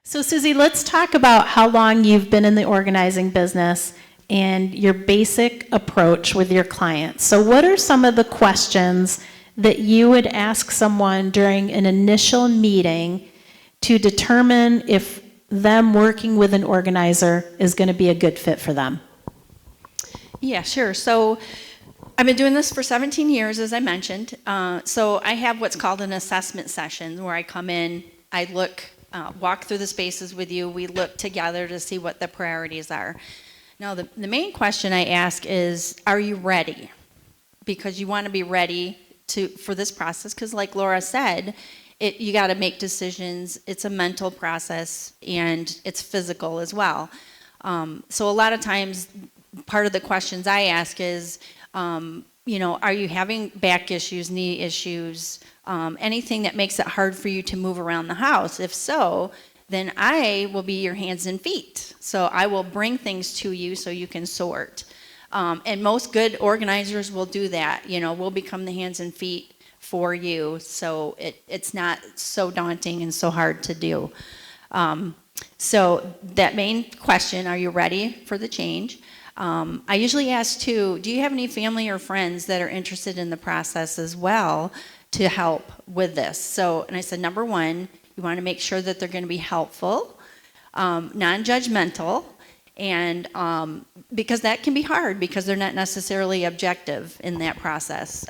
So Susie, let's talk about how long you've been in the organizing business and your basic approach with your clients. So what are some of the questions that you would ask someone during an initial meeting to determine if them working with an organizer is going to be a good fit for them? Yeah, sure. So I've been doing this for 17 years, as I mentioned. So I have what's called an assessment session where I come in, I look, walk through the spaces with you, we look together to see what the priorities are. Now, the main question I ask is, are you ready? Because you want to be ready for this process, because like Laura said, you got to make decisions. It's a mental process, and it's physical as well. So a lot of times, part of the questions I ask is, are you having back issues, knee issues, anything that makes it hard for you to move around the house? If so, then I will be your hands and feet. So I will bring things to you so you can sort. And most good organizers will do that. We'll become the hands and feet for you, so it's not so daunting and so hard to do. So that main question, are you ready for the change? I usually ask too, do you have any family or friends that are interested in the process as well to help with this? So, and I said, number one, you want to make sure that they're going to be helpful, non-judgmental, and because that can be hard because they're not necessarily objective in that process.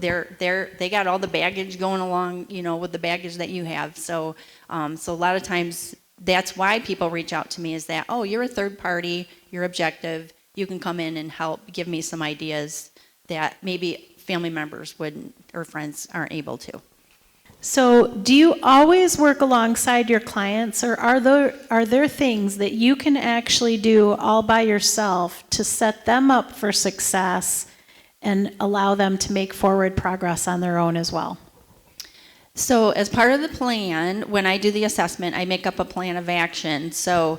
They got all the baggage going along, with the baggage that you have. So a lot of times that's why people reach out to me, is that, oh, you're a third party, you're objective, you can come in and help give me some ideas that maybe family members wouldn't or friends aren't able to. So do you always work alongside your clients, or are there things that you can actually do all by yourself to set them up for success and allow them to make forward progress on their own as well? So as part of the plan, when I do the assessment, I make up a plan of action. So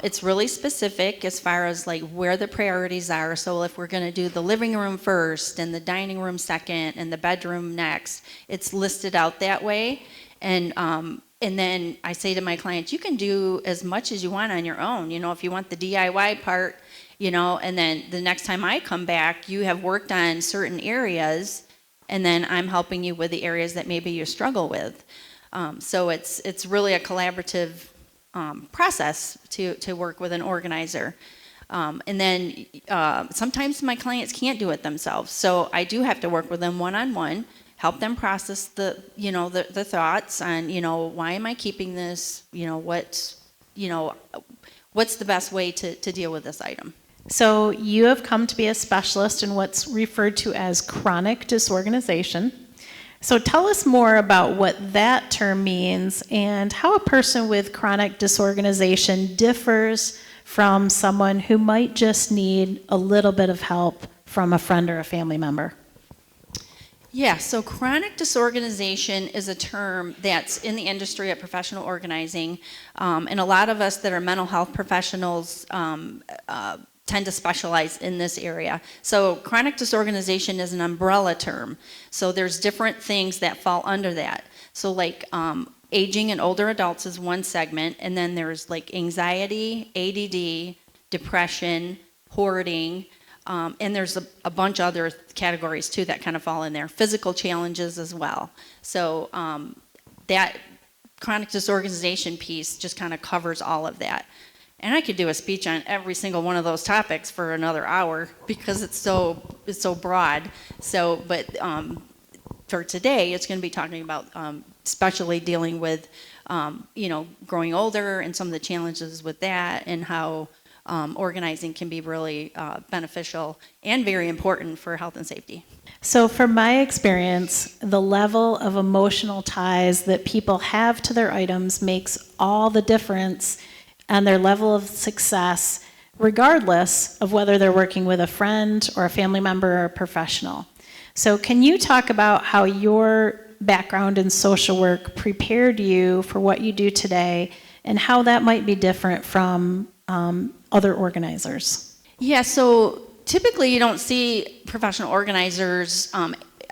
it's really specific as far as like where the priorities are. So if we're going to do the living room first and the dining room second and the bedroom next, it's listed out that way. And then I say to my clients, you can do as much as you want on your own. If you want the DIY part, and then the next time I come back, you have worked on certain areas, and then I'm helping you with the areas that maybe you struggle with. So it's really a collaborative process to work with an organizer. And then sometimes my clients can't do it themselves, so I do have to work with them one-on-one, help them process the thoughts on, why am I keeping this? What's the best way to deal with this item? So you have come to be a specialist in what's referred to as chronic disorganization. So tell us more about what that term means and how a person with chronic disorganization differs from someone who might just need a little bit of help from a friend or a family member. Yeah, so chronic disorganization is a term that's in the industry at professional organizing, and a lot of us that are mental health professionals tend to specialize in this area. So chronic disorganization is an umbrella term. So there's different things that fall under that. So like aging in older adults is one segment, and then there's like anxiety, ADD, depression, hoarding, and there's a bunch of other categories too that kind of fall in there. Physical challenges as well. So that chronic disorganization piece just kind of covers all of that. And I could do a speech on every single one of those topics for another hour because it's so broad. So, but for today, it's going to be talking about especially dealing with, growing older and some of the challenges with that, and how organizing can be really beneficial and very important for health and safety. So from my experience, the level of emotional ties that people have to their items makes all the difference on their level of success, regardless of whether they're working with a friend or a family member or a professional. So can you talk about how your background in social work prepared you for what you do today, and how that might be different from other organizers? Yeah, so typically you don't see professional organizers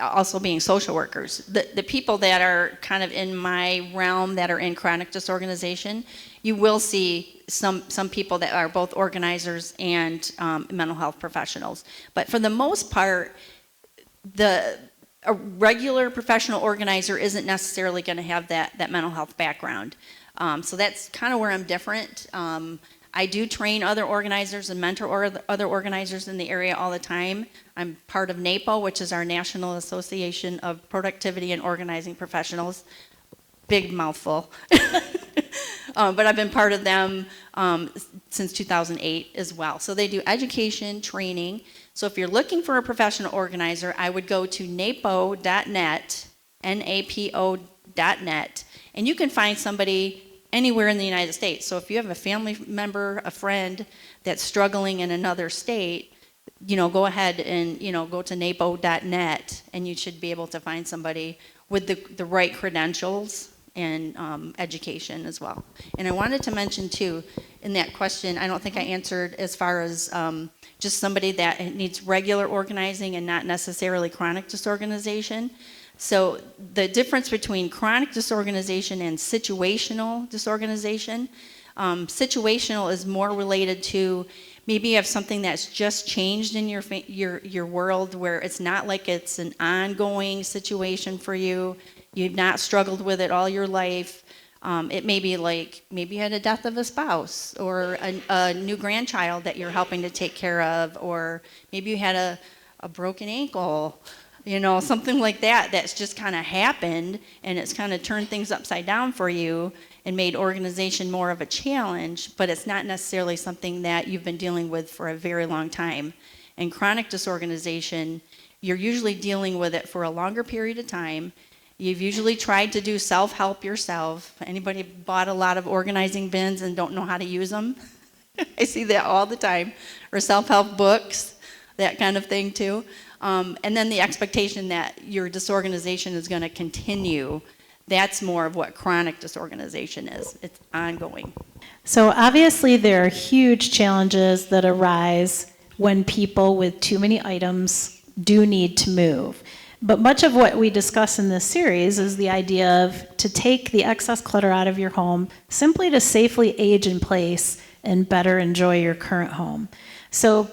also being social workers. The people that are kind of in my realm that are in chronic disorganization, you will see some people that are both organizers and mental health professionals. But for the most part, a regular professional organizer isn't necessarily going to have that mental health background. So that's kind of where I'm different. I do train other organizers and mentor other organizers in the area all the time. I'm part of NAPO, which is our National Association of Productivity and Organizing Professionals. Big mouthful. But I've been part of them since 2008 as well. So they do education, training. So if you're looking for a professional organizer, I would go to napo.net, napo.net, and you can find somebody anywhere in the United States. So if you have a family member, a friend that's struggling in another state, go ahead and, go to napo.net, and you should be able to find somebody with the right credentials and education as well. And I wanted to mention too, in that question, I don't think I answered as far as just somebody that needs regular organizing and not necessarily chronic disorganization. So the difference between chronic disorganization and situational disorganization, situational is more related to maybe you have something that's just changed in your world where it's not like it's an ongoing situation for you. You've not struggled with it all your life. It may be like maybe you had a death of a spouse or a new grandchild that you're helping to take care of, or maybe you had a broken ankle. Something like that's just kind of happened, and it's kind of turned things upside down for you and made organization more of a challenge, but it's not necessarily something that you've been dealing with for a very long time. And chronic disorganization, you're usually dealing with it for a longer period of time. You've usually tried to do self-help yourself. Anybody bought a lot of organizing bins and don't know how to use them? I see that all the time. Or self-help books, that kind of thing too. And then the expectation that your disorganization is going to continue, that's more of what chronic disorganization is. It's ongoing. So obviously there are huge challenges that arise when people with too many items do need to move. But much of what we discuss in this series is the idea of to take the excess clutter out of your home simply to safely age in place and better enjoy your current home. So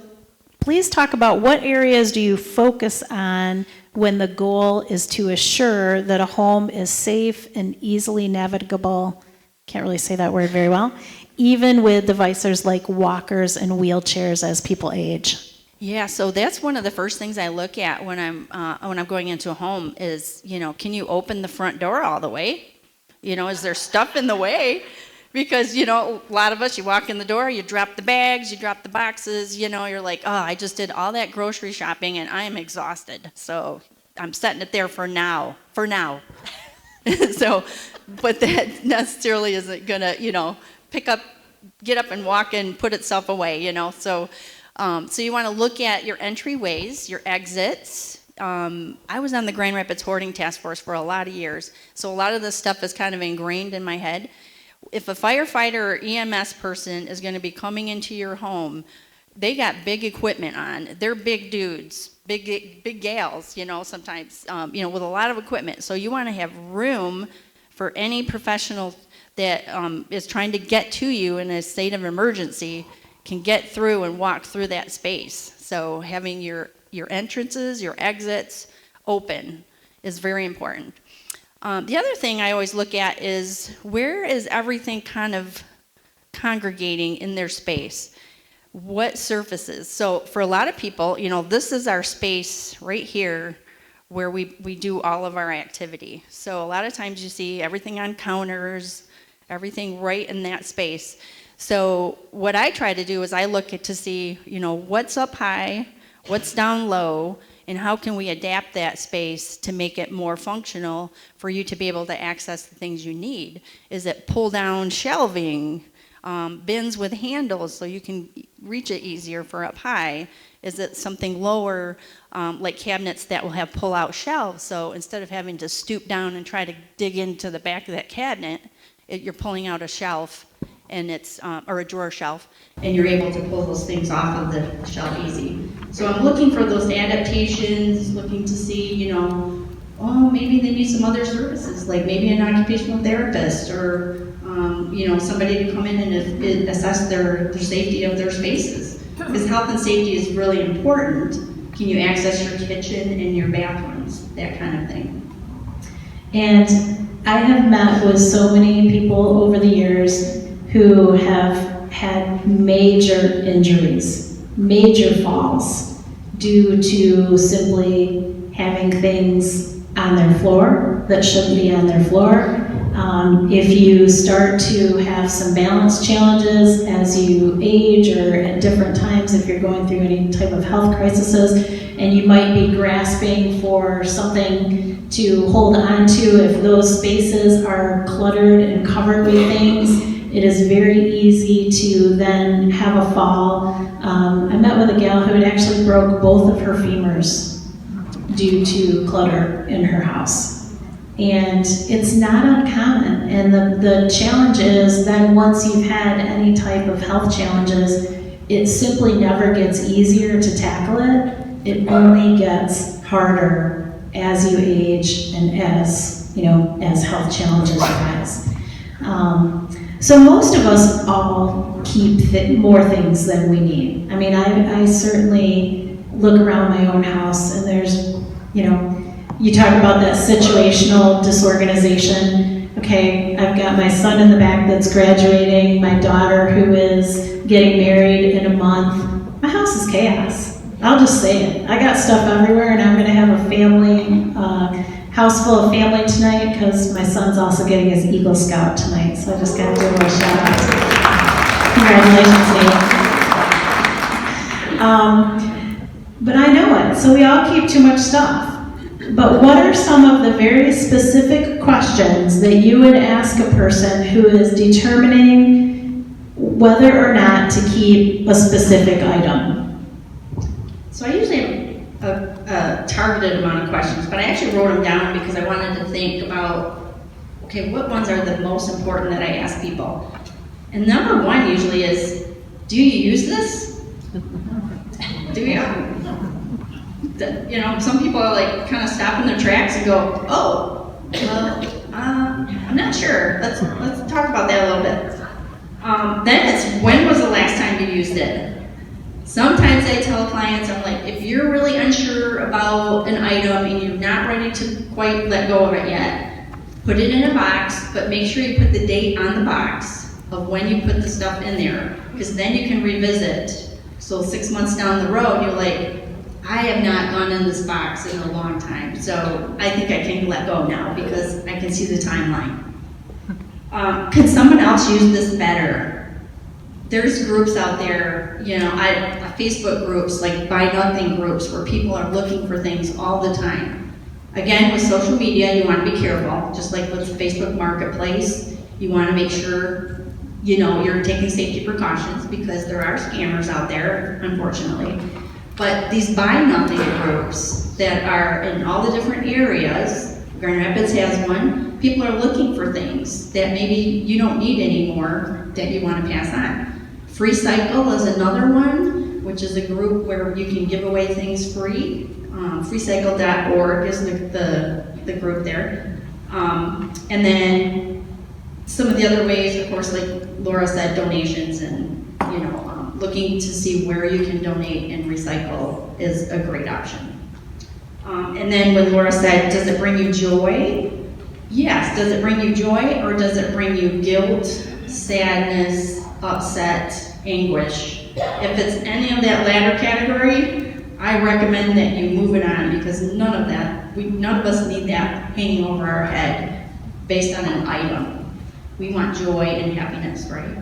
please talk about what areas do you focus on when the goal is to assure that a home is safe and easily navigable, can't really say that word very well, even with devices like walkers and wheelchairs as people age. Yeah, so that's one of the first things I look at when I'm going into a home is, can you open the front door all the way? Is there stuff in the way? Because, a lot of us, you walk in the door, you drop the bags, you drop the boxes, you're like, oh, I just did all that grocery shopping and I am exhausted. So I'm setting it there for now. So, but that necessarily isn't going to, get up and walk and put itself away, So you want to look at your entryways, your exits. I was on the Grand Rapids Hoarding Task Force for a lot of years, so a lot of this stuff is kind of ingrained in my head. If a firefighter or EMS person is going to be coming into your home, they got big equipment on. They're big dudes, big gals, sometimes, with a lot of equipment. So you want to have room for any professional that is trying to get to you in a state of emergency can get through and walk through that space. So having your entrances, your exits open is very important. The other thing I always look at is where is everything kind of congregating in their space? What surfaces? So for a lot of people, this is our space right here where we do all of our activity. So a lot of times you see everything on counters, everything right in that space. So what I try to do is I look at to see, what's up high, what's down low, and how can we adapt that space to make it more functional for you to be able to access the things you need. Is it pull down shelving, bins with handles so you can reach it easier for up high? Is it something lower, like cabinets that will have pull out shelves, so instead of having to stoop down and try to dig into the back of that cabinet, you're pulling out a shelf and it's or a drawer shelf, and you're able to pull those things off of the shelf easy. So I'm looking for those adaptations, looking to see, you know, oh, maybe they need some other services, like maybe an occupational therapist or you know, somebody to come in and assess their safety of their spaces. Because health and safety is really important. Can you access your kitchen and your bathrooms, that kind of thing. And I have met with so many people over the years who have had major injuries, major falls, due to simply having things on their floor that shouldn't be on their floor. If you start to have some balance challenges as you age or at different times, if you're going through any type of health crises, and you might be grasping for something to hold on to, if those spaces are cluttered and covered with things, it is very easy to then have a fall. I met with a gal who had actually broke both of her femurs due to clutter in her house. And it's not uncommon. And the challenge is then once you've had any type of health challenges, it simply never gets easier to tackle it. It only gets harder as you age and as, you know, as health challenges arise. So most of us all keep more things than we need. I mean, I certainly look around my own house and there's, you know, you talk about that situational disorganization. Okay, I've got my son in the back that's graduating, my daughter who is getting married in a month. My house is chaos. I'll just say it. I got stuff everywhere and I'm going to have a family, house full of family tonight because my son's also getting his Eagle Scout tonight. So I just got to do a little shout out. Congratulations, Nate. But I know it. So we all keep too much stuff. But what are some of the very specific questions that you would ask a person who is determining whether or not to keep a specific item? So I usually have a targeted amount of questions, but I actually wrote them down because I wanted to think about, okay, what ones are the most important that I ask people? And number one usually is, do you use this? Do you? You know, some people are like kind of stop in their tracks and go, oh, well, I'm not sure. Let's talk about that a little bit. Then it's, when was the last time you used it? Sometimes I tell clients, I'm like, if you're really unsure about an item and you're not ready to quite let go of it yet, put it in a box, but make sure you put the date on the box of when you put the stuff in there, because then you can revisit. So 6 months down the road, you're like, I have not gone in this box in a long time, so I think I can let go now because I can see the timeline. Could someone else use this better? There's groups out there, you know, Facebook groups, like Buy Nothing groups, where people are looking for things all the time. Again, with social media, you want to be careful, just like with Facebook Marketplace. You want to make sure, you know, you're taking safety precautions because there are scammers out there, unfortunately. But these Buy Nothing groups that are in all the different areas, Grand Rapids has one, people are looking for things that maybe you don't need anymore that you want to pass on. Free Cycle is another one, which is a group where you can give away things free. Freecycle.org is the group there. And then some of the other ways, of course, like Laura said, donations and, you know, looking to see where you can donate and recycle is a great option. And then when Laura said, does it bring you joy? Yes, does it bring you joy or does it bring you guilt, sadness, upset, anguish? If it's any of that latter category, I recommend that you move it on because none of us need that hanging over our head based on an item. We want joy and happiness, right?